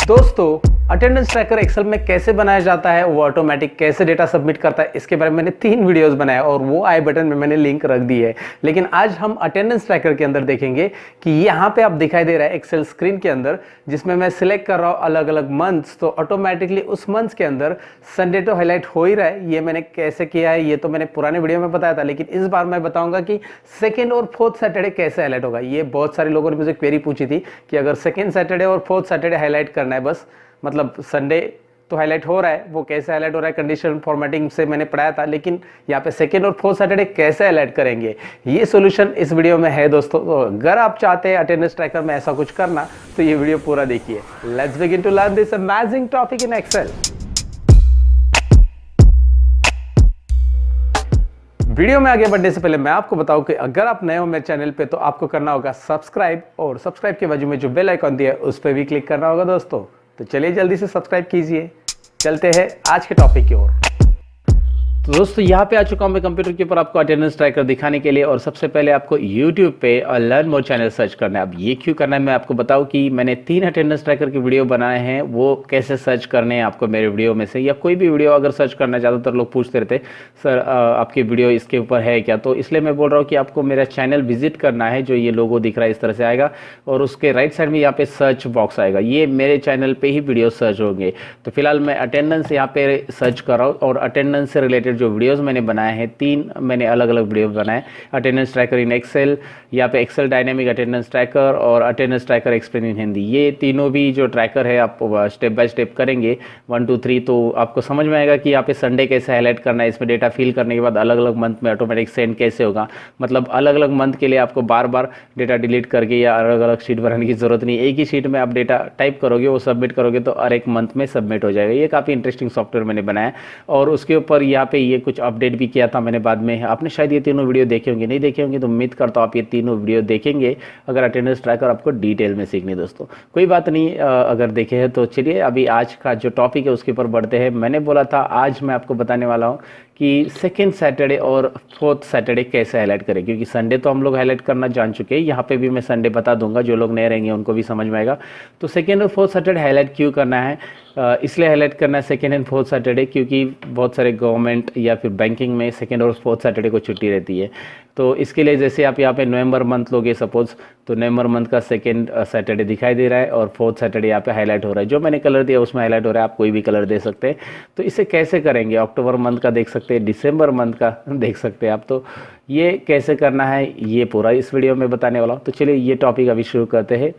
दोस्तों, attendance tracker Excel में कैसे बनाया जाता है, वो ऑटोमेटिक कैसे डेटा सबमिट करता है, इसके बारे में मैंने 3 वीडियोस बनाए और वो आई बटन में मैंने लिंक रख दी है। लेकिन आज हम अटेंडेंस ट्रैकर के अंदर देखेंगे कि यहाँ पे आप दिखाई दे रहा है एक्सेल स्क्रीन के अंदर, जिसमें मैं सिलेक्ट कर रहा हूँ अलग अलग मंथ्स, तो ऑटोमेटिकली उस मंथ्स के अंदर संडे तो हाईलाइट हो ही रहा है। ये मैंने कैसे किया है ये तो मैंने पुराने वीडियो में बताया था, लेकिन इस बार मैं बताऊंगा कि सेकेंड और फोर्थ सैटरडे कैसे हाईलाइट होगा। ये बहुत सारे लोगों ने मुझे क्वेरी पूछी थी कि अगर सेकेंड सैटरडे और फोर्थ सैटरडे हाईलाइट करना है, बस मतलब संडे तो हाईलाइट हो रहा है, वो कैसे हाईलाइट हो रहा है कंडीशन फॉर्मेटिंग से मैंने पढ़ाया था, लेकिन यहाँ पे सेकेंड और फोर्थ सैटरडे कैसे हाईलाइट करेंगे, ये सॉल्यूशन इस वीडियो में है दोस्तों। तो अगर आप चाहते हैं अटेंडेंस ट्रैकर में ऐसा कुछ करना, तो ये वीडियो पूरा देखिए। Let's begin to learn this amazing topic in Excel. Video में आगे बढ़ने से पहले मैं आपको बताऊं कि अगर आप नए हो मेरे चैनल पे, तो आपको करना होगा सब्सक्राइब, और सब्सक्राइब के बाजू में जो बेल आइकन दिया है उस पर भी क्लिक करना होगा दोस्तों। तो चलिए जल्दी से सब्सक्राइब कीजिए। चलते हैं आज के टॉपिक की ओर। तो दोस्तों, यहाँ पे आ चुका हूँ मैं कंप्यूटर के ऊपर आपको अटेंडेंस ट्रैकर दिखाने के लिए। और सबसे पहले आपको YouTube पे और लर्न मोर चैनल सर्च करना है। अब ये क्यों करना है मैं आपको बताऊँ कि मैंने 3 अटेंडेंस ट्रैकर की वीडियो बनाए हैं, वो कैसे सर्च करने हैं आपको मेरे वीडियो में से, या कोई भी वीडियो अगर सर्च करना, ज़्यादातर लोग पूछते रहते सर आपकी वीडियो इसके ऊपर है क्या, तो इसलिए मैं बोल रहा हूँ कि आपको मेरा चैनल विजिट करना है। जो ये लोगो दिख रहा है इस तरह से आएगा, और उसके राइट साइड में यहाँ पे सर्च बॉक्स आएगा, ये मेरे चैनल पे ही वीडियो सर्च होंगे। तो फिलहाल मैं अटेंडेंस यहाँ पे सर्च कर रहा हूँ, और अटेंडेंस से रिलेटेड जो वीडियोज़ मैंने बनाए हैं, 3 मैंने अलग अलग वीडियो बनाए। अटेंडेंस ट्रैकर इन एक्सेल, यहाँ पे एक्सेल डायनेमिक अटेंडेंस ट्रैकर, और attendance tracker explain in Hindi. ये तीनों भी जो ट्रैकर है आप स्टेप बाय स्टेप करेंगे 1 2 3, तो आपको समझ में आएगा कि यहाँ पे संडे कैसे हाईलाइट करना है। इसमें डेटा फिल करने के बाद अलग अलग मंथ में ऑटोमेटिक सेंड कैसे होगा, मतलब अलग अलग मंथ के लिए आपको बार बार डेटा डिलीट करके या अलग अलग शीट भरने की जरूरत नहीं। एक ही शीट में आप डेटा टाइप करोगे, वो सबमिट करोगे तो हर एक मंथ में सबमिट हो जाएगा। ये काफ़ी इंटरेस्टिंग सॉफ्टवेयर मैंने बनाया, और उसके ऊपर यहाँ पे ये कुछ अपडेट भी किया था मैंने बाद में। आपने शायद ये तीनों वीडियो देखे होंगे, नहीं देखे होंगे तो उम्मीद करता हूँ आप ये तीनों वीडियो देखेंगे अगर अटेंडेंस ट्रैकर आपको डिटेल में सीखनी। दोस्तों कोई बात नहीं, अगर देखे हैं तो चलिए अभी आज का जो टॉपिक है उसके ऊपर बढ़ते हैं। मैंने बोला था आज मैं आपको बताने वाला हूँ कि सेकेंड सैटरडे और फोर्थ सैटरडे कैसे हाईलाइट करें, क्योंकि संडे तो हम लोग हाईलाइट करना जान चुके हैं। यहाँ पे भी मैं संडे बता दूंगा, जो लोग नए रहेंगे उनको भी समझ में आएगा। तो सेकेंड और फोर्थ सैटरडे हाईलाइट क्यों करना है, इसलिए हाईलाइट करना है सेकेंड एंड फोर्थ सैटरडे, क्योंकि बहुत सारे गवर्नमेंट या फिर बैंकिंग में सेकेंड और फोर्थ सैटरडे को छुट्टी रहती है। तो इसके लिए जैसे आप यहाँ पे नवंबर मंथ लोगे सपोज, तो नवंबर मंथ का सेकेंड सैटरडे दिखाई दे रहा है, और फोर्थ सैटरडे यहाँ पे हाईलाइट हो रहा है। जो मैंने कलर दिया उसमें हाईलाइट हो रहा है, आप कोई भी कलर दे सकते हैं। तो इसे कैसे करेंगे, अक्टूबर मंथ का देख सकते हैं, दिसंबर मंथ का देख सकते हैं आप। तो ये कैसे करना है ये पूरा इस वीडियो में बताने वाला हूँ। तो चलिए ये टॉपिक अभी शुरू करते हैं।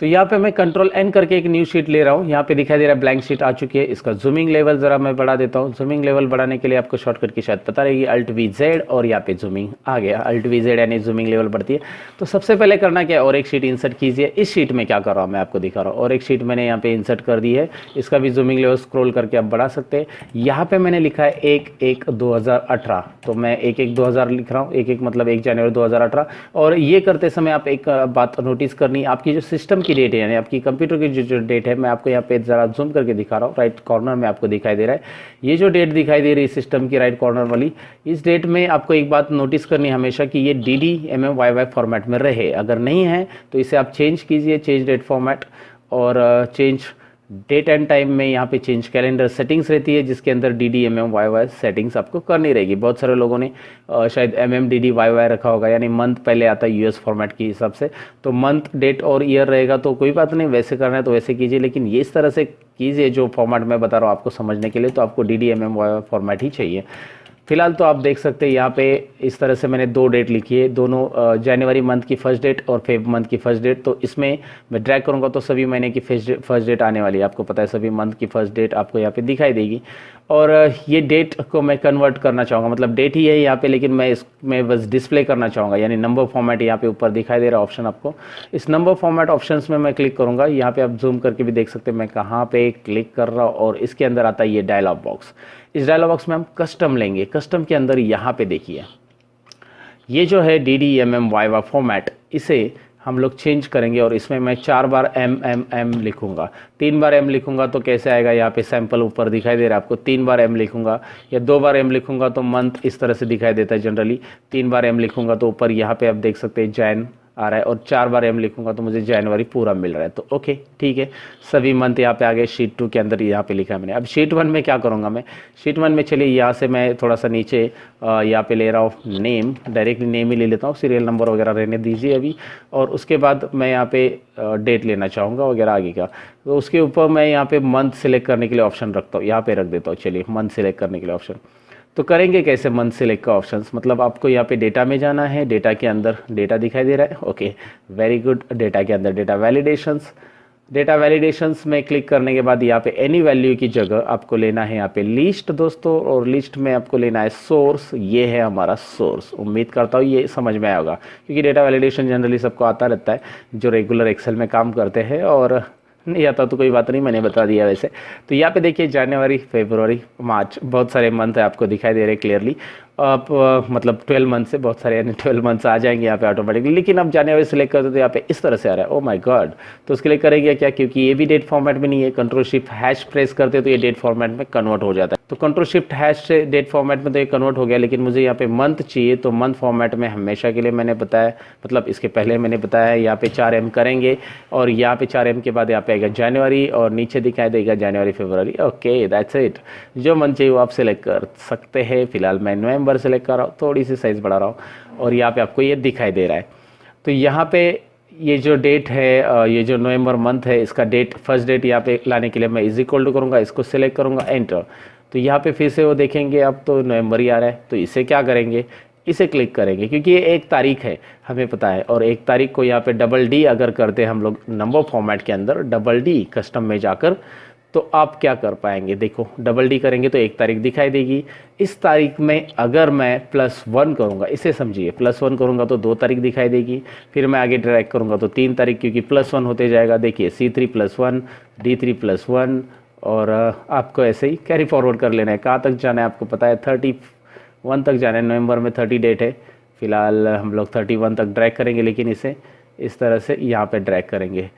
तो यहाँ पे मैं कंट्रोल N करके एक न्यू शीट ले रहा हूँ। यहाँ पे दिखाई दे रहा है ब्लैंक शीट आ चुकी है। इसका जूमिंग लेवल जरा मैं बढ़ा देता हूँ। जूमिंग लेवल बढ़ाने के लिए आपको शॉर्टकट की शायद पता रहेगी, Alt+V/Z, और यहाँ पे जूमिंग आ गया। Alt+V/Z यानी जूमिंग लेवल बढ़ती है। तो सबसे पहले करना क्या है, और एक शीट इंसर्ट कीजिए। इस शीट में क्या कर रहा हूँ मैं आपको दिखा रहा हूँ, और एक शीट मैंने यहाँ पे इंसर्ट कर दी है। इसका भी जूमिंग लेवल स्क्रॉल करके आप बढ़ा सकते हैं। यहाँ पे मैंने लिखा है 1/1/2018, तो मैं 1/1/2000 लिख रहा हूँ। 1/1 मतलब 1 जनवरी 2018। और ये करते समय आप एक बात नोटिस करनी, आपकी जो सिस्टम की डेट है, यानी आपकी कंप्यूटर की जो डेट है, मैं आपको यहाँ पे जरा जूम करके दिखा रहा हूँ। राइट कॉर्नर में आपको दिखाई दे रहा है, ये जो डेट दिखाई दे रही है सिस्टम की राइट कॉर्नर वाली, इस डेट में आपको एक बात नोटिस करनी है हमेशा कि ये DD फॉर्मेट में रहे। अगर नहीं है तो इसे आप चेंज कीजिए, चेंज डेट फॉर्मेट, और चेंज डेट एंड टाइम में यहाँ पे चेंज कैलेंडर सेटिंग्स रहती है, जिसके अंदर DD सेटिंग्स आपको करनी रहेगी। बहुत सारे लोगों ने शायद DDYY रखा होगा, यानी मंथ पहले आता है US फॉर्मेट के हिसाब से, तो मंथ डेट और ईयर रहेगा। तो कोई बात नहीं, वैसे करना है तो वैसे कीजिए, लेकिन ये इस तरह से कीजिए जो फॉर्मेट मैं बता रहा हूँ आपको समझने के लिए। तो आपको DDYY फॉर्मेट ही चाहिए। फिलहाल तो आप देख सकते हैं यहाँ पे इस तरह से मैंने 2 डेट लिखी है, दोनों जनवरी मंथ की फर्स्ट डेट और फेब मंथ की फर्स्ट डेट। तो इसमें मैं ड्रैग करूँगा तो सभी महीने की फर्स्ट डेट आने वाली है। आपको पता है सभी मंथ की फर्स्ट डेट आपको यहाँ पे दिखाई देगी। और ये डेट को मैं कन्वर्ट करना चाहूँगा, मतलब डेट ही है यहाँ पे, लेकिन मैं इसमें बस डिस्प्ले करना चाहूँगा, यानी नंबर फॉर्मेट यहाँ पे ऊपर दिखाई दे रहा है ऑप्शन आपको। इस नंबर फॉर्मेट ऑप्शंस में मैं क्लिक करूँगा। यहाँ पे आप जूम करके भी देख सकते हैं मैं कहाँ पे क्लिक कर रहा हूँ, और इसके अंदर आता है ये डायलॉग बॉक्स। इस डायलॉग बॉक्स में हम कस्टम लेंगे। कस्टम के अंदर यहाँ पे देखिए ये जो है DDMMYY फॉर्मेट, इसे हम लोग चेंज करेंगे, और इसमें मैं 4 बार M लिखूंगा। 3 बार M लिखूंगा तो कैसे आएगा, यहाँ पे सैंपल ऊपर दिखाई दे रहा है आपको। 3 बार M लिखूंगा या 2 बार M लिखूंगा तो मंथ इस तरह से दिखाई देता है जनरली। 3 बार M लिखूंगा तो ऊपर यहाँ पे आप देख सकते हैं जैन आ रहा है और 4 बार M लिखूंगा तो मुझे जनवरी पूरा मिल रहा है। तो ओके ठीक है, सभी मंथ यहाँ पे आ गए। शीट 2 के अंदर यहाँ पे लिखा है मैंने। अब शीट 1 में क्या करूँगा मैं, शीट 1 में चलिए यहाँ से मैं थोड़ा सा नीचे यहाँ पे ले रहा हूँ नेम, डायरेक्टली नेम ही ले लेता हूँ, सीरियल नंबर वगैरह रहने दीजिए अभी। और उसके बाद मैं यहाँ पे डेट लेना चाहूँगा वगैरह आगे का। तो उसके ऊपर मैं यहाँ पे मंथ सेलेक्ट करने के लिए ऑप्शन रखता हूँ, यहाँ पे रख देता हूँ। चलिए मंथ सेलेक्ट करने के लिए ऑप्शन, तो करेंगे कैसे मंथ सेलेक्ट का ऑप्शंस, मतलब आपको यहाँ पे डेटा में जाना है, डेटा के अंदर डेटा दिखाई दे रहा है, ओके वेरी गुड। डेटा के अंदर डेटा वैलिडेशंस, डेटा वैलिडेशंस में क्लिक करने के बाद यहाँ पे एनी वैल्यू की जगह आपको लेना है यहाँ पे लिस्ट दोस्तों, और लिस्ट में आपको लेना है सोर्स। ये है हमारा सोर्स। उम्मीद करता हूँ ये समझ में आया होगा, क्योंकि डेटा वैलिडेशन जनरली सबको आता रहता है जो रेगुलर एक्सेल में काम करते हैं, और नहीं आता तो कोई बात नहीं, मैंने बता दिया वैसे। तो यहाँ पे देखिए जनवरी, फरवरी, मार्च, बहुत सारे मंथ आपको दिखाई दे रहे हैं क्लियरली। आप मतलब 12 मंथ से बहुत सारे, यानी 12 मंथ्स आ जाएंगे यहाँ पे ऑटोमेटिकली। लेकिन अब जनवरी सेलेक्ट करते तो यहाँ पे इस तरह से आ रहा है, ओ माय गॉड। तो उसके लिए करेंगे क्या, क्योंकि ये भी डेट फॉर्मेट में नहीं है, कंट्रोल शिफ्ट हैश प्रेस करते तो ये डेट फॉर्मेट में कन्वर्ट हो जाता है। तो कंट्रोल शिफ्ट हैश से डेट फॉर्मेट में तो ये कन्वर्ट हो गया, लेकिन मुझे यहाँ पे मंथ चाहिए। तो मंथ फॉर्मेट में हमेशा के लिए मैंने बताया, मतलब इसके पहले मैंने बताया यहाँ पे 4M करेंगे, और यहाँ पे 4M के बाद यहाँ पे आएगा जनवरी, और नीचे दिखाई देगा जनवरी फरवरी। Okay that's it. जो मंथ चाहिए वो आप सिलेक्ट कर सकते हैं। फिलहाल मैं नवंबर सेलेक्ट कर रहा हूँ, थोड़ी सी साइज़ बढ़ा रहा हूँ, और यहाँ पे आपको ये दिखाई दे रहा है। तो यहाँ पे ये जो डेट है, ये जो नवंबर मंथ है, इसका डेट, फर्स्ट डेट यहाँ पे लाने के लिए मैं इज इक्वल टू करूँगा, इसको सिलेक्ट करूँगा, एंटर। तो यहाँ पे फिर से वो देखेंगे अब तो नवंबर ही आ रहा है। तो इसे क्या करेंगे, इसे क्लिक करेंगे, क्योंकि ये 1 तारीख है हमें पता है, और 1 तारीख को यहाँ पे डबल डी अगर करते हैं हम लोग नंबर फॉर्मेट के अंदर, डबल डी कस्टम में जाकर, तो आप क्या कर पाएंगे, देखो डबल डी करेंगे तो 1 तारीख दिखाई देगी। इस तारीख में अगर मैं +1 करूँगा, इसे समझिए, +1 करूँगा तो 2 तारीख दिखाई देगी। फिर मैं आगे ड्रैग करूँगा तो 3 तारीख, क्योंकि +1 होते जाएगा। देखिए C3 +1, D3 +1, और आपको ऐसे ही कैरी फॉरवर्ड कर लेना है। कहाँ तक जाना है आपको पता है, 31 तक जाना है। नवंबर में 30 डेट है, फिलहाल हम लोग 31 तक ड्रैग करेंगे, लेकिन इसे इस तरह से यहाँ पे ड्रैग करेंगे।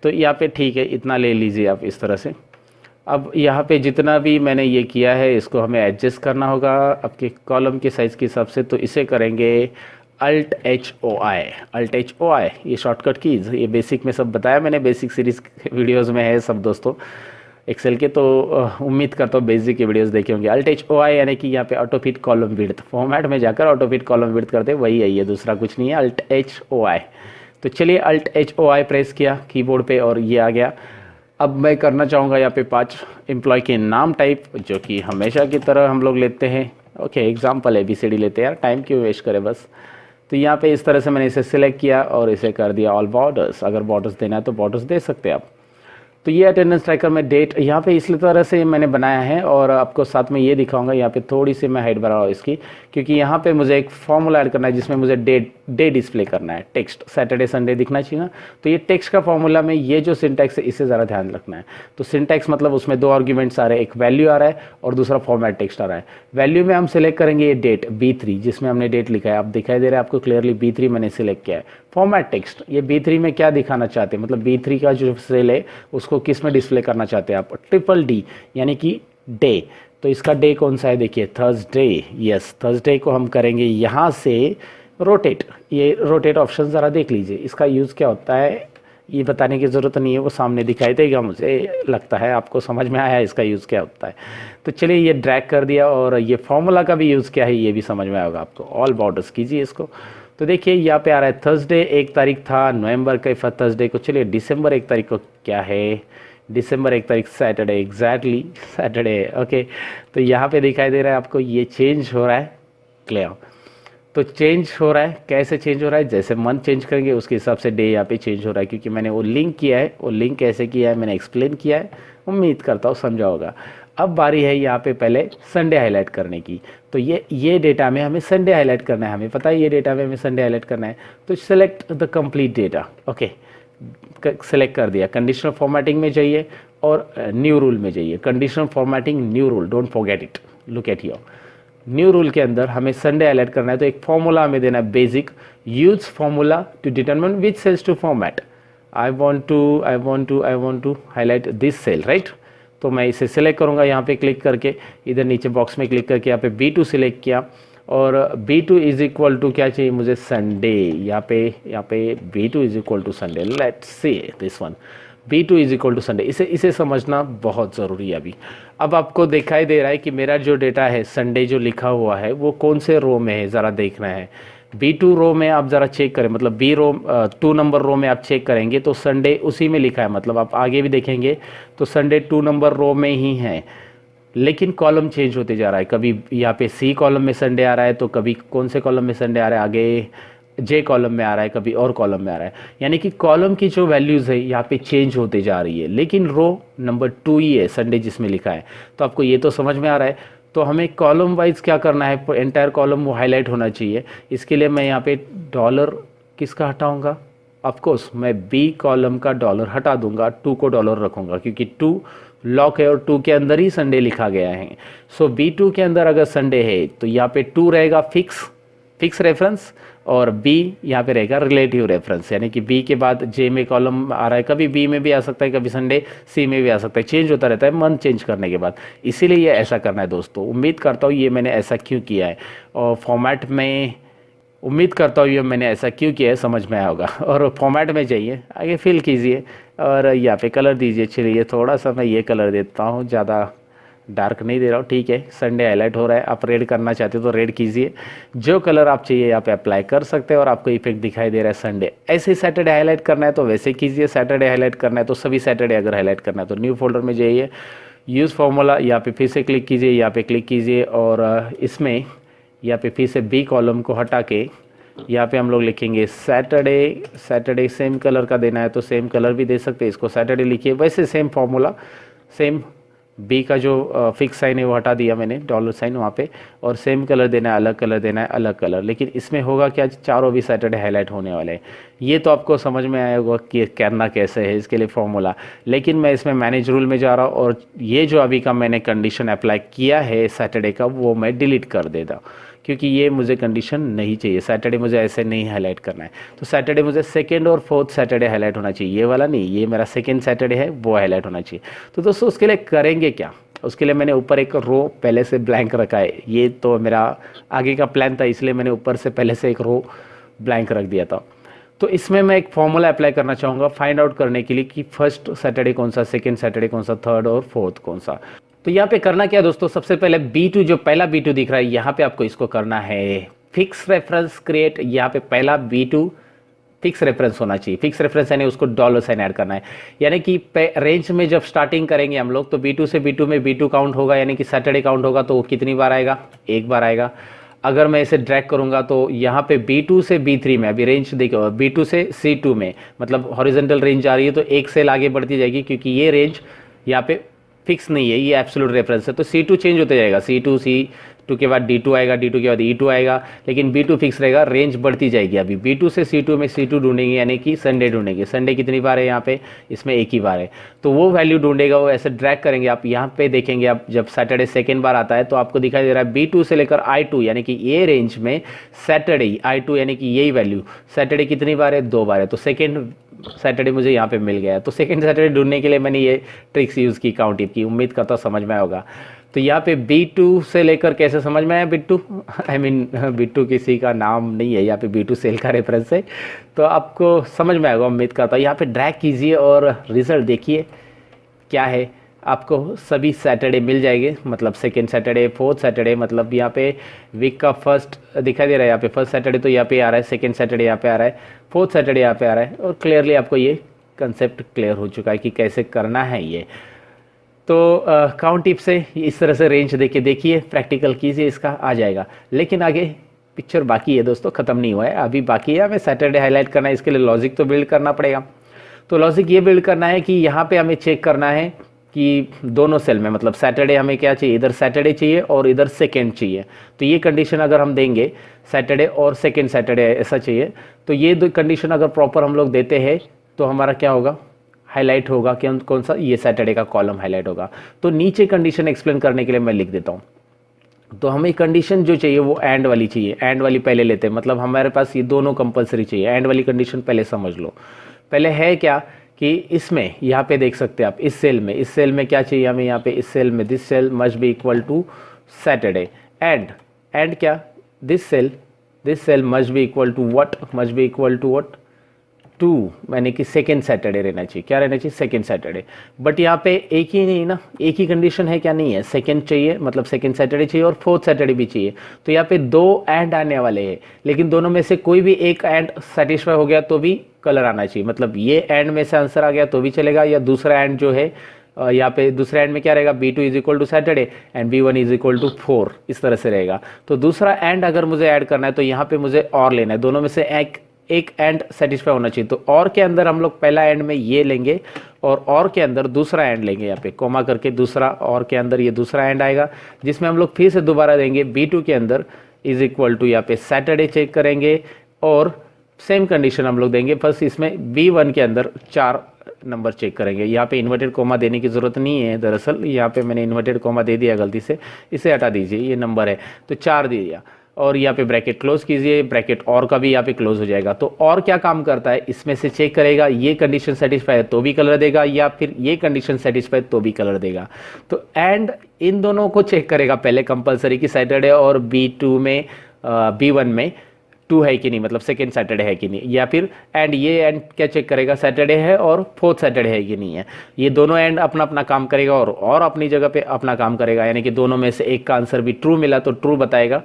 तो यहाँ पे ठीक है, इतना ले लीजिए आप इस तरह से। अब यहाँ पे जितना भी मैंने ये किया है, इसको हमें एडजस्ट करना होगा आपके कॉलम के साइज़ के हिसाब से। तो इसे करेंगे Alt+HOI, Alt+HOI, ये शॉर्टकट कीज़, ये बेसिक में सब बताया मैंने, बेसिक सीरीज़ वीडियोज़ में है सब दोस्तों एक्सेल के। तो उम्मीद करता हूँ बेसिक के वीडियोस देखे होंगे। Alt+HOI यानी कि यहाँ पे auto fit column width, format में जाकर ऑटो फिट कॉलम विड्थ करते हैं, वही है ये, दूसरा कुछ नहीं है, Alt+HOI। तो चलिए Alt+HOI प्रेस किया कीबोर्ड पे और ये आ गया। अब मैं करना चाहूँगा यहाँ पे 5 एम्प्लॉय के नाम टाइप, जो कि हमेशा की तरह हम लोग लेते हैं। ओके एग्जाम्पल ABCD लेते हैं यार, टाइम क्यों वेस्ट करें बस। तो यहाँ पे इस तरह से मैंने इसे सिलेक्ट किया और इसे कर दिया ऑल बॉर्डर्स। अगर बॉर्डर्स देना है तो बॉर्डर्स दे सकते हैं आप। तो ये अटेंडेंस ट्रैकर में डेट यहाँ पे इस तरह से मैंने बनाया है, और आपको साथ में ये दिखाऊंगा। यहाँ पे थोड़ी सी मैं हाइट बढ़ा रहा हूँ इसकी, क्योंकि यहाँ पे मुझे एक फॉर्मूला ऐड करना है जिसमें मुझे डे डिस्प्ले करना है, टेक्स्ट सैटरडे संडे दिखना चाहिए ना। तो ये टेक्स्ट का फॉर्मूला में ये जो सिंटैक्स है इसे ज़रा ध्यान रखना है। तो सिंटैक्स मतलब उसमें 2 आर्ग्यूमेंट्स आ रहे हैं, एक वैल्यू आ रहा है और दूसरा फॉर्मेट टेक्स्ट आ रहा है। वैल्यू में हम सिलेक्ट करेंगे ये डेट B3, जिसमें हमने डेट लिखा है, आप दिखाई दे रहा है आपको क्लियरली B3 मैंने सिलेक्ट किया है। फॉर्मेट टेक्स्ट, ये B3 में क्या दिखाना चाहते हैं, मतलब B3 का जो सेल है उसको किस में डिस्प्ले करना चाहते हैं आप, DDD यानी कि डे। तो इसका डे कौन सा है, देखिए थर्सडे। यस, थर्सडे को हम करेंगे यहाँ से रोटेट। ये रोटेट ऑप्शन ज़रा देख लीजिए, इसका यूज़ क्या होता है ये बताने की ज़रूरत नहीं है, वो सामने दिखाई देगा, मुझे लगता है आपको समझ में आया इसका यूज़ क्या होता है। तो चलिए ये ड्रैग कर दिया, और ये फॉर्मूला का भी यूज़ क्या है ये भी समझ में आएगा आपको। ऑल बॉर्डर्स कीजिए इसको। तो देखिए यहाँ पे आ रहा है थर्सडे 1 तारीख था नवंबर के थर्सडे को। चलिए दिसंबर 1 तारीख को क्या है, दिसंबर 1 तारीख सैटरडे, एग्जैक्टली सैटरडे। ओके तो यहाँ पे दिखाई दे रहा है आपको ये चेंज हो रहा है, क्लियर। तो चेंज हो रहा है, कैसे चेंज हो रहा है, जैसे मंथ चेंज करेंगे उसके हिसाब से डे यहाँ पे चेंज हो रहा है, क्योंकि मैंने वो लिंक किया है। वो लिंक कैसे किया है मैंने एक्सप्लेन किया है, उम्मीद करता हूँ समझा होगा। अब बारी है यहाँ पे पहले संडे हाईलाइट करने की। तो ये डेटा में हमें संडे हाईलाइट करना है, हमें पता है ये डेटा में हमें संडे हाईलाइट करना है। तो select the complete data, okay select कर दिया। कंडीशनल फॉर्मेटिंग में जाइए और न्यू रूल में जाइए। Conditional formatting new rule, don't forget it, look at your new rule के अंदर हमें संडे हाईलाइट करना है। तो एक फॉर्मूला हमें देना है basic, use formula to determine which cells to format. I want to highlight this cell, right. तो मैं इसे सिलेक्ट करूंगा यहाँ पे क्लिक करके, इधर नीचे बॉक्स में क्लिक करके यहाँ पे B2 सिलेक्ट किया, और B2 इज इक्वल टू क्या चाहिए मुझे, संडे। यहाँ पे B2 is equal to Sunday, let's see this one, B2 is equal to Sunday. इसे समझना बहुत ज़रूरी है अभी। अब आपको दिखाई दे रहा है कि मेरा जो डेटा है संडे जो लिखा हुआ है वो कौन से रो में है, ज़रा देखना है। B2 रो में आप ज़रा चेक करें, मतलब बी रो 2 नंबर रो में आप चेक करेंगे तो संडे उसी में लिखा है, मतलब आप आगे भी देखेंगे तो संडे 2 नंबर रो में ही है। लेकिन कॉलम चेंज होते जा रहा है, कभी यहाँ पे C कॉलम में संडे आ रहा है तो कभी कौन से कॉलम में संडे आ रहा है, आगे J कॉलम में आ रहा है, कभी और कॉलम में आ रहा है। यानी कि कॉलम की जो वैल्यूज़ है यहाँ पे चेंज होते जा रही है, लेकिन रो नंबर 2 ही है संडे जिसमें लिखा है। तो आपको ये तो समझ में आ रहा है। तो हमें कॉलम वाइज क्या करना है, एंटायर कॉलम वो हाईलाइट होना चाहिए। इसके लिए मैं यहाँ पे डॉलर किसका हटाऊँगा, ऑफकोर्स मैं B कॉलम का डॉलर हटा दूंगा, 2 को डॉलर रखूँगा क्योंकि 2 लॉक है और 2 के अंदर ही संडे लिखा गया है। सो B2 के अंदर अगर संडे है तो यहाँ पे 2 रहेगा फिक्स रेफरेंस, और B यहाँ पे रहेगा रिलेटिव रेफरेंस। यानी कि B के बाद J में कॉलम आ रहा है, कभी B में भी आ सकता है, कभी संडे C में भी आ सकता है, चेंज होता रहता है मंथ चेंज करने के बाद। इसीलिए ये ऐसा करना है दोस्तों। उम्मीद करता हूँ ये मैंने ऐसा क्यों किया है, और फॉर्मेट में उम्मीद करता हूँ ये मैंने ऐसा क्यों किया है समझ में आया होगा। और फॉर्मेट में जाइए, आगे फिल कीजिए और यहाँ पे कलर दीजिए। चलिए थोड़ा सा मैं ये कलर देता हूँ, ज़्यादा डार्क नहीं दे रहा हूँ, ठीक है। संडे हाईलाइट हो रहा है, आप रेड करना चाहते हो तो रेड कीजिए, जो कलर आप चाहिए यहाँ पे अप्लाई कर सकते हैं और आपको इफेक्ट दिखाई दे रहा है संडे। ऐसे ही सैटरडे हाईलाइट करना है तो वैसे कीजिए, सैटरडे हाईलाइट करना है तो सभी सैटरडे अगर हाईलाइट करना है तो न्यू फोल्डर में जाइए, यूज़ फार्मूला, यहाँ पे फिर से क्लिक कीजिए, यहाँ पे क्लिक कीजिए और इसमें यहाँ पे फिर से B कॉलम को हटा के यहाँ पे हम लोग लिखेंगे सैटरडे सेम कलर का देना है तो सेम कलर भी दे सकते हैं, इसको सैटरडे लिखिए। वैसे सेम फार्मूला, सेम B का जो फिक्स साइन है वो हटा दिया मैंने, डॉलर साइन वहाँ पे, और सेम कलर देना है, अलग कलर देना है, अलग कलर। लेकिन इसमें होगा क्या, चारों भी सैटरडे हाईलाइट होने वाले हैं। ये तो आपको समझ में आया होगा कि करना कैसे है, इसके लिए फॉर्मूला। लेकिन मैं इसमें मैनेज रूल में जा रहा हूँ और ये जो अभी का मैंने कंडीशन अप्लाई किया है सैटरडे का वो मैं डिलीट कर देता हूँ, क्योंकि ये मुझे कंडीशन नहीं चाहिए। सैटरडे मुझे ऐसे नहीं हाईलाइट करना है, तो सैटरडे मुझे सेकंड और फोर्थ सैटरडे हाईलाइट होना चाहिए, ये वाला नहीं, ये मेरा सेकंड सैटरडे है वो हाईलाइट होना चाहिए। तो दोस्तों उसके लिए करेंगे क्या, उसके लिए मैंने ऊपर एक रो पहले से ब्लैंक रखा है। ये तो मेरा आगे का प्लान था, इसलिए मैंने ऊपर से पहले से एक रो ब्लैंक रख दिया था। तो इसमें मैं एक फॉर्मूला अप्लाई करना चाहूँगा फाइंड आउट करने के लिए कि फर्स्ट सैटरडे कौन सा, सेकेंड सैटरडे कौन सा, थर्ड और फोर्थ कौन सा। तो यहाँ पे करना क्या दोस्तों, सबसे पहले B2 जो पहला B2 दिख रहा है यहाँ पे आपको इसको करना है फिक्स रेफरेंस क्रिएट। यहाँ पे पहला B2 फिक्स रेफरेंस होना चाहिए। फिक्स रेफरेंस यानी उसको डॉलर साइन ऐड करना है, यानी कि रेंज में जब स्टार्टिंग करेंगे हम लोग तो B2 से B2 में B2 काउंट होगा, यानी कि सैटरडे काउंट होगा तो वो कितनी बार आएगा, एक बार आएगा। अगर मैं इसे ड्रैग करूंगा तो यहाँ पे B2 से B3 में अभी रेंज देखो, B2 से C2 में मतलब हॉरिजॉन्टल रेंज आ रही है तो एक सेल आगे बढ़ती जाएगी, क्योंकि ये रेंज यहाँ पे फिक्स नहीं है, ये एब्सोल्यूट रेफरेंस है। तो C2 चेंज होते जाएगा, C2 के बाद D2 आएगा, D2 के बाद E2 आएगा, लेकिन B2 फिक्स रहेगा, रेंज बढ़ती जाएगी। अभी B2 से C2 में C2 ढूंढेंगे, यानी कि संडे ढूंढेंगे। संडे कितनी बार है यहाँ पे, इसमें एक ही बार है, तो वो वैल्यू ढूंढेगा, वो ऐसे ड्रैग करेंगे। आप यहाँ पे देखेंगे, आप जब सैटरडे सेकेंड बार आता है तो आपको दिखाई दे रहा है B2 से लेकर I2, यानी कि ये रेंज में सैटरडे I2 यानी कि यही वैल्यू सैटरडे कितनी बार है, 2 बार है। तो सेकेंड सैटरडे मुझे यहाँ पे मिल गया। तो सेकेंड सैटरडे ढूंढने के लिए मैंने ये ट्रिक्स यूज़ की, काउंट टिप की, उम्मीद करता हूँ समझ में आया होगा। तो यहाँ पे B2 से लेकर कैसे समझ में आया, बिट्टू आई मीन बिट्टू किसी का नाम नहीं है, यहाँ पे B2 सेल का रेफरेंस है, तो आपको समझ में आएगा उम्मीद करता हूँ। यहाँ पे ड्रैग कीजिए और रिजल्ट देखिए क्या है, आपको सभी सैटरडे मिल जाएंगे, मतलब सेकेंड सैटरडे, फोर्थ सैटरडे, मतलब यहाँ पे वीक का फर्स्ट दिखाई दे रहा है। यहाँ पे फर्स्ट सैटरडे तो यहाँ पे आ रहा है, सेकेंड सैटरडे यहाँ पे आ रहा है, फोर्थ सैटरडे यहाँ पे आ रहा है, और क्लियरली आपको ये कंसेप्ट क्लियर हो चुका है कि कैसे करना है ये। तो काउंट टिप से इस तरह से रेंज देके देखिए, प्रैक्टिकल कीजिए, इसका आ जाएगा। लेकिन आगे पिक्चर बाकी है दोस्तों, ख़त्म नहीं हुआ है, अभी बाकी है। हमें सैटरडे हाईलाइट करना है, इसके लिए लॉजिक तो बिल्ड करना पड़ेगा। तो लॉजिक ये बिल्ड करना है कि यहाँ पे हमें चेक करना है कि दोनों सेल में, मतलब सैटरडे हमें क्या चाहिए, इधर सैटरडे चाहिए और इधर सेकेंड चाहिए। तो ये कंडीशन अगर हम देंगे, सैटरडे और सेकेंड सैटरडे ऐसा चाहिए, तो ये दो कंडीशन अगर प्रॉपर हम लोग देते हैं तो हमारा क्या होगा, हाईलाइट होगा कि कौन सा, ये सैटरडे का कॉलम हाईलाइट होगा। तो नीचे कंडीशन एक्सप्लेन करने के लिए मैं लिख देता हूँ। तो हमें कंडीशन जो चाहिए वो एंड वाली चाहिए, एंड वाली पहले लेते हैं, मतलब हमारे पास ये दोनों कंपलसरी चाहिए। एंड वाली कंडीशन पहले समझ लो। पहले है क्या कि इसमें यहाँ पे देख सकते हैं आप, इस सेल में क्या चाहिए हमें, यहाँ पे इस सेल में this cell must be equal to Saturday. And क्या, this cell must be equal to what, must be equal to what, 2, यानी कि सेकेंड सैटरडे रहना चाहिए। क्या रहना चाहिए? Second Saturday. बट यहाँ पे एक ही नहीं ना, एक ही कंडीशन है क्या? नहीं है, सेकेंड चाहिए, मतलब सेकेंड सैटरडे चाहिए और फोर्थ सैटरडे भी चाहिए। तो यहाँ पे 2 एंड आने वाले हैं, लेकिन दोनों में से कोई भी एक एंड सेटिस्फाई हो गया तो भी कलर आना चाहिए। मतलब ये एंड में से आंसर आ गया तो भी चलेगा, या दूसरा एंड जो है यहाँ पे दूसरे एंड में क्या रहेगा? B2 is equal to Saturday and B1 is equal to 4, इस तरह से रहेगा। तो दूसरा एंड अगर मुझे ऐड करना है तो यहाँ पे मुझे और लेना है, दोनों में से एक एंड सेटिस्फाई होना चाहिए। तो और के अंदर हम लोग पहला एंड में ये लेंगे और के अंदर दूसरा एंड लेंगे, यहाँ पे कोमा करके दूसरा, और के अंदर ये दूसरा एंड आएगा, जिसमें हम लोग फिर से दोबारा देंगे B2 के अंदर इज इक्वल टू, यहाँ पे सैटरडे चेक करेंगे और सेम कंडीशन हम लोग देंगे, बस इसमें B1 के अंदर 4 नंबर चेक करेंगे। यहाँ पे इन्वर्टेड कोमा देने की ज़रूरत नहीं है, दरअसल यहाँ पे मैंने इन्वर्टेड कोमा दे दिया गलती से, इसे हटा दीजिए, ये नंबर है तो 4 दे दिया, और यहाँ पे ब्रैकेट क्लोज कीजिए, ब्रैकेट और का भी यहाँ पे क्लोज हो जाएगा। तो और क्या काम करता है, इसमें से चेक करेगा ये कंडीशन सेटिस्फाई है तो भी कलर देगा, या फिर ये कंडीशन सेटिस्फाई तो भी कलर देगा। तो एंड इन दोनों को चेक करेगा पहले कंपलसरी कि सैटरडे और B2 में B1 में 2 है कि नहीं, मतलब सेकेंड सैटरडे है कि नहीं, या फिर एंड ये एंड क्या चेक करेगा, सैटरडे है और फोर्थ सैटरडे है कि नहीं है। ये दोनों एंड अपना अपना काम करेगा और अपनी जगह पे अपना काम करेगा, यानी कि दोनों में से एक का आंसर भी ट्रू मिला तो ट्रू बताएगा,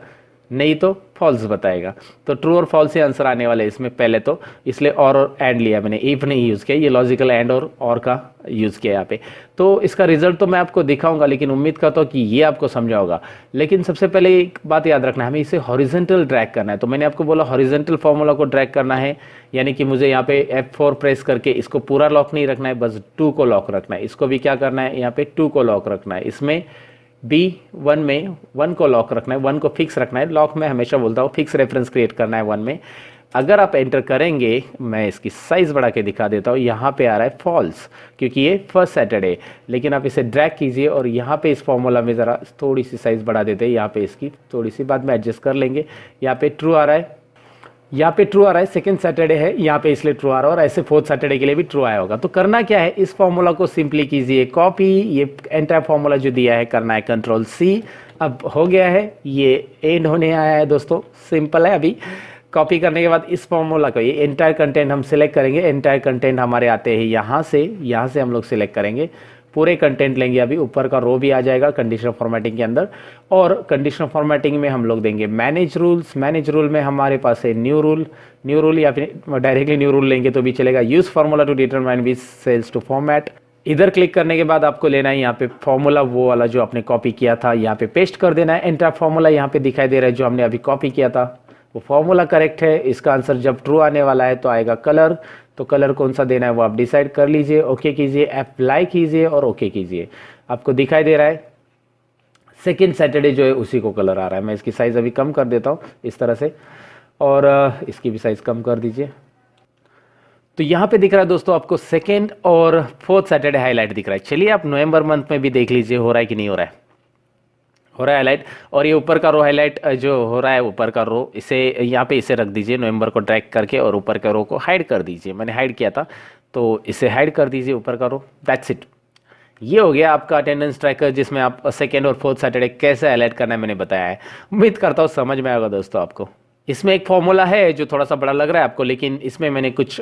नहीं तो फॉल्स बताएगा। तो ट्रू और फॉल्स से आंसर आने वाले इसमें पहले तो, इसलिए और एंड लिया मैंने, इफ नहीं यूज़ किया, ये लॉजिकल एंड और का यूज़ किया यहाँ पे। तो इसका रिजल्ट तो मैं आपको दिखाऊंगा, लेकिन उम्मीद करता हूँ कि ये आपको समझा होगा। लेकिन सबसे पहले एक बात याद रखना है, हमें इसे हॉरिजॉन्टल ड्रैग करना है। तो मैंने आपको बोला हॉरिजॉन्टल फार्मूला को ड्रैग करना है, यानी कि मुझे यहाँ पे F4 प्रेस करके इसको पूरा लॉक नहीं रखना है, बस 2 को लॉक रखना है। इसको भी क्या करना है, यहाँ पे 2 को लॉक रखना है। इसमें B1 में 1 को लॉक रखना है, 1 को फिक्स रखना है। लॉक में हमेशा बोलता हूँ फिक्स रेफरेंस क्रिएट करना है 1 में। अगर आप एंटर करेंगे, मैं इसकी साइज़ बढ़ा के दिखा देता हूँ, यहाँ पे आ रहा है फॉल्स, क्योंकि ये फर्स्ट सैटरडे। लेकिन आप इसे ड्रैग कीजिए और यहाँ पे इस फॉर्मूला में ज़रा थोड़ी सी साइज़ बढ़ा देते हैं, यहाँ पे इसकी थोड़ी सी बाद में एडजस्ट कर लेंगे। यहाँ पे ट्रू आ रहा है, यहाँ पे ट्रू आ रहा है, सेकंड सैटरडे है यहाँ पे इसलिए ट्रू आ रहा है, और ऐसे फोर्थ सैटरडे के लिए भी ट्रू आया होगा। तो करना क्या है, इस फॉर्मूला को सिंपली कीजिए कॉपी, ये एंटायर फॉर्मूला जो दिया है करना है Ctrl+C। अब हो गया है, ये एंड होने आया है दोस्तों, सिंपल है। अभी कॉपी करने के बाद इस फॉर्मूला को, ये एंटायर कंटेंट हम सिलेक्ट करेंगे। एंटायर कंटेंट हमारे आते हैं यहाँ से हम लोग सिलेक्ट करेंगे, पूरे कंटेंट लेंगे। अभी ऊपर का रो भी आ जाएगा कंडीशनल फॉर्मेटिंग के अंदर, और कंडीशनल फॉर्मेटिंग में हम लोग देंगे मैनेज रूल्स। मैनेज रूल में हमारे पास है न्यू रूल, या फिर डायरेक्टली न्यू रूल लेंगे तो भी चलेगा। Use formula to determine which cells to format. इधर क्लिक करने के बाद आपको लेना है यहाँ पे फॉर्मूला, वो वाला जो आपने कॉपी किया था, यहाँ पे पेस्ट कर देना है। एंटायर फॉर्मूला यहाँ पे दिखाई दे रहा है जो हमने अभी कॉपी किया था, वो फॉर्मूला करेक्ट है। इसका आंसर जब ट्रू आने वाला है तो आएगा कलर, तो कलर कौन सा देना है वो आप डिसाइड कर लीजिए। ओके कीजिए, अप्लाई कीजिए और ओके कीजिए। आपको दिखाई दे रहा है सेकेंड सैटरडे जो है उसी को कलर आ रहा है। मैं इसकी साइज़ अभी कम कर देता हूँ इस तरह से, और इसकी भी साइज़ कम कर दीजिए। तो यहाँ पे दिख रहा है दोस्तों आपको सेकेंड और फोर्थ सैटरडे हाईलाइट दिख रहा है। चलिए आप नवंबर मंथ में भी देख लीजिए हो रहा है कि नहीं हो रहा है। हो रहा है हाईलाइट, और ये ऊपर का रो हाईलाइट जो हो रहा है, ऊपर का रो, इसे यहाँ पे इसे रख दीजिए नवंबर को ड्रैग करके, और ऊपर का रो को हाइड कर दीजिए। मैंने हाइड किया था तो इसे हाइड कर दीजिए ऊपर का रो। दैट्स इट, ये हो गया आपका अटेंडेंस ट्रैकर, जिसमें आप सेकेंड और फोर्थ सैटरडे कैसे हाईलाइट करना है मैंने बताया है। उम्मीद करता हूँ समझ में आएगा दोस्तों आपको। इसमें एक फॉर्मूला है जो थोड़ा सा बड़ा लग रहा है आपको, लेकिन इसमें मैंने कुछ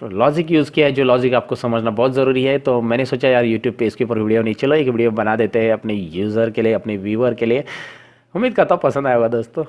लॉजिक यूज़ किया है, जो लॉजिक आपको समझना बहुत ज़रूरी है। तो मैंने सोचा यार यूट्यूब पे इसके ऊपर वीडियो नहीं, चलो एक वीडियो बना देते हैं अपने यूज़र के लिए, अपने व्यूअर के लिए। उम्मीद करता हूँ पसंद आएगा दोस्तों।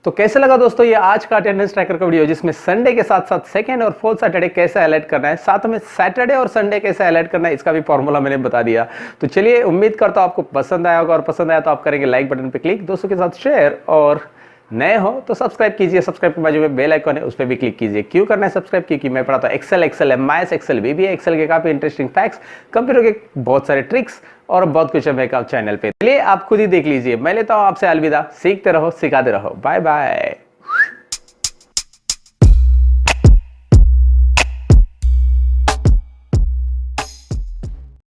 तो कैसे लगा दोस्तों ये आज का अटेंडेंस ट्रैकर का वीडियो, जिसमें संडे के साथ साथ सेकंड और फोर्थ सैटरडे कैसे हाईलाइट करना है, साथ में सैटरडे और संडे कैसे हाईलाइट करना है, इसका भी फॉर्मूला मैंने बता दिया। तो चलिए उम्मीद करता हूँ आपको पसंद आया होगा, और पसंद आया तो आप करेंगे लाइक बटन पे क्लिक, दोस्तों के साथ शेयर, और नए हो तो सब्सक्राइब कीजिए। सब्सक्राइब के बाजू में बेल आइकन है, उस पर भी क्लिक कीजिए। क्यों करना है सब्सक्राइब? क्योंकि मैं पढ़ाता हूँ Excel, MS Excel, VBA Excel के काफी इंटरेस्टिंग फैक्ट्स, कंप्यूटर के बहुत सारे ट्रिक्स और बहुत कुछ है मेरे चैनल पे। चलिए आप खुद ही देख लीजिए। मैं लेता हूँ आपसे अलविदा, सीखते रहो सिखाते रहो, बाय बाय।